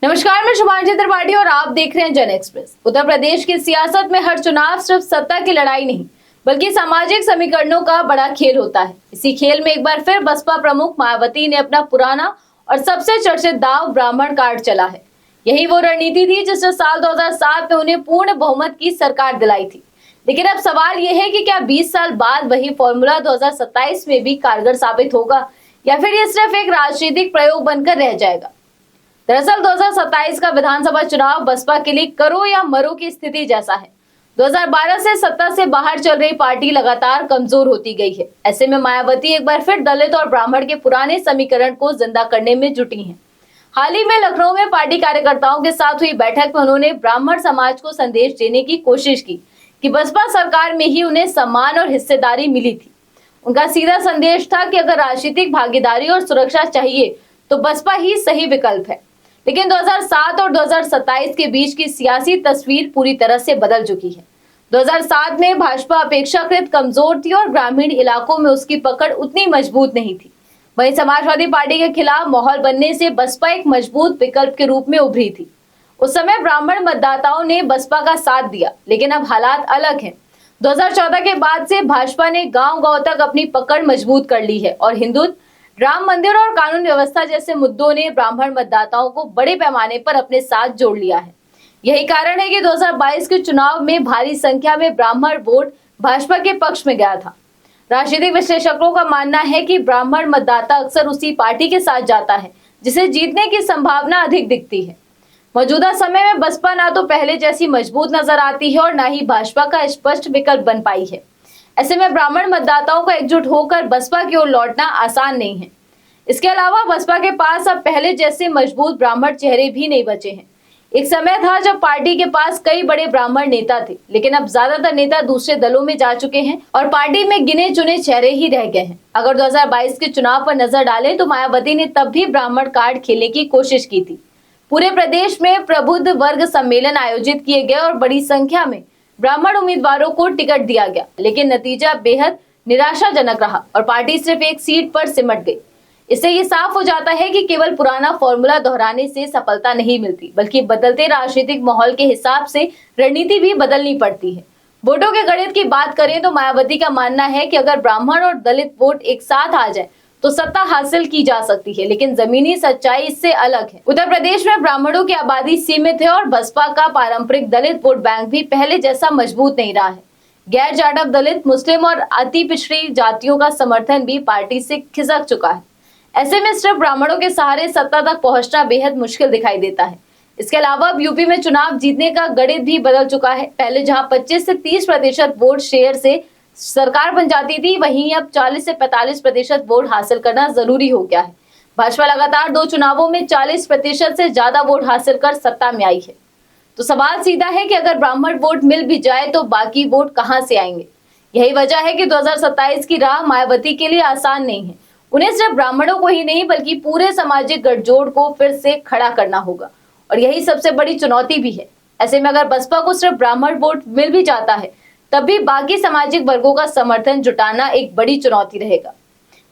नमस्कार, मैं शुभांजलि त्रिपाठी और आप देख रहे हैं जन एक्सप्रेस। उत्तर प्रदेश की सियासत में हर चुनाव सिर्फ सत्ता की लड़ाई नहीं बल्कि सामाजिक समीकरणों का बड़ा खेल होता है। इसी खेल में एक बार फिर बसपा प्रमुख मायावती ने अपना पुराना और सबसे चर्चित दांव ब्राह्मण कार्ड चला है। यही वो रणनीति थी जिसने साल 2007 में उन्हें पूर्ण बहुमत की सरकार दिलाई थी। लेकिन अब सवाल यह है कि क्या 20 साल बाद वही फॉर्मूला 2027 में भी कारगर साबित होगा या फिर ये सिर्फ एक राजनीतिक प्रयोग बनकर रह जाएगा। दरअसल 2027 का विधानसभा चुनाव बसपा के लिए करो या मरो की स्थिति जैसा है। 2012 से सत्ता से बाहर चल रही पार्टी लगातार कमजोर होती गई है। ऐसे में मायावती एक बार फिर दलित और ब्राह्मण के पुराने समीकरण को जिंदा करने में जुटी हैं। हाल ही में लखनऊ में पार्टी कार्यकर्ताओं के साथ हुई बैठक में उन्होंने ब्राह्मण समाज को संदेश देने की कोशिश की कि बसपा सरकार में ही उन्हें सम्मान और हिस्सेदारी मिली थी। उनका सीधा संदेश था कि अगर राजनीतिक भागीदारी और सुरक्षा चाहिए तो बसपा ही सही विकल्प है। लेकिन 2007 और 2027 के बीच की सियासी तस्वीर पूरी तरह से बदल चुकी है। 2007 में भाजपा अपेक्षाकृत कमजोर थी और ग्रामीण इलाकों में उसकी पकड़ उतनी मजबूत नहीं थी। वहीं समाजवादी पार्टी के खिलाफ माहौल बनने से बसपा एक मजबूत विकल्प के रूप में उभरी थी। उस समय ब्राह्मण मतदाताओं ने बसपा का साथ दिया, लेकिन अब हालात अलग हैं। 2014 के बाद से भाजपा ने गांव-गांव तक अपनी पकड़ मजबूत कर ली है और हिंदुत्व, राम मंदिर और कानून व्यवस्था जैसे मुद्दों ने ब्राह्मण मतदाताओं को बड़े पैमाने पर अपने साथ जोड़ लिया है। यही कारण है कि 2022 के चुनाव में भारी संख्या में ब्राह्मण वोट भाजपा के पक्ष में गया था। राजनीतिक विश्लेषकों का मानना है कि ब्राह्मण मतदाता अक्सर उसी पार्टी के साथ जाता है जिसे जीतने की संभावना अधिक दिखती है। मौजूदा समय में बसपा ना तो पहले जैसी मजबूत नजर आती है और न ही भाजपा का स्पष्ट विकल्प बन पाई है। ऐसे में ब्राह्मण मतदाताओं का एकजुट होकर बसपा की ओर लौटना आसान नहीं है। इसके अलावा बसपा के पास अब पहले जैसे मजबूत ब्राह्मण चेहरे भी नहीं बचे हैं। एक समय था जब पार्टी के पास कई बड़े ब्राह्मण नेता थे, लेकिन अब ज्यादातर नेता दूसरे दलों में जा चुके हैं और पार्टी में गिने चुने चेहरे ही रह गए हैं। अगर 2022 के चुनाव पर नजर डालें तो मायावती ने तब भी ब्राह्मण कार्ड खेलने की कोशिश की थी। पूरे प्रदेश में प्रबुद्ध वर्ग सम्मेलन आयोजित किए गए और बड़ी संख्या में ब्राह्मण उम्मीदवारों को टिकट दिया गया, लेकिन नतीजा बेहद निराशाजनक रहा और पार्टी सिर्फ एक सीट पर सिमट गई। इससे ये साफ हो जाता है कि केवल पुराना फॉर्मूला दोहराने से सफलता नहीं मिलती, बल्कि बदलते राजनीतिक माहौल के हिसाब से रणनीति भी बदलनी पड़ती है। वोटों के गणित की बात करें तो मायावती का मानना है कि अगर ब्राह्मण और दलित वोट एक साथ आ जाए तो सत्ता हासिल की जा सकती है, लेकिन जमीनी सच्चाई इससे अलग है। उत्तर प्रदेश में ब्राह्मणों की आबादी सीमित है और बसपा का पारंपरिक दलित वोट बैंक भी पहले जैसा मजबूत नहीं रहा है। गैर जाटव दलित, मुस्लिम और अति पिछड़ी जातियों का समर्थन भी पार्टी से खिसक चुका है। ऐसे में सिर्फ ब्राह्मणों के सहारे सत्ता तक पहुंचना बेहद मुश्किल दिखाई देता है। इसके अलावा अब यूपी में चुनाव जीतने का गणित भी बदल चुका है। पहले जहां 25 से 30% वोट शेयर से सरकार बन जाती थी, वहीं अब 40 से 45% वोट हासिल करना जरूरी हो गया है। भाजपा लगातार 2 चुनावों में 40% से ज्यादा वोट हासिल कर सत्ता में आई है। तो सवाल सीधा है कि अगर ब्राह्मण वोट मिल भी जाए तो बाकी वोट कहां से आएंगे। यही वजह है कि 2027 की राह मायावती के लिए आसान नहीं है। उन्हें सिर्फ ब्राह्मणों को ही नहीं बल्कि पूरे सामाजिक गठजोड़ को फिर से खड़ा करना होगा और यही सबसे बड़ी चुनौती भी है। ऐसे में अगर बसपा को सिर्फ ब्राह्मण वोट मिल भी जाता है तब भी बाकी सामाजिक वर्गों का समर्थन जुटाना एक बड़ी चुनौती रहेगा।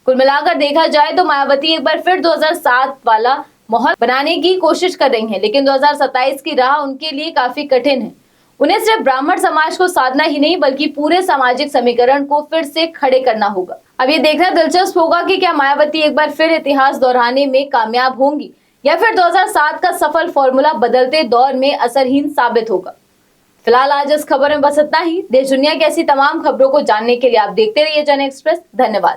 कुल मिलाकर देखा जाए तो मायावती एक बार फिर 2007 वाला माहौल बनाने की कोशिश कर रही हैं, लेकिन 2027 की राह उनके लिए काफी कठिन है। उन्हें सिर्फ ब्राह्मण समाज को साधना ही नहीं बल्कि पूरे सामाजिक समीकरण को फिर से खड़े करना होगा। अब ये देखना दिलचस्प होगा कि क्या मायावती एक बार फिर इतिहास दोहराने में कामयाब होंगी या फिर 2007 का सफल फॉर्मूला बदलते दौर में असरहीन साबित होगा। फिलहाल आज इस खबर में बस इतना ही। देश दुनिया की ऐसी तमाम खबरों को जानने के लिए आप देखते रहिए जन एक्सप्रेस। धन्यवाद।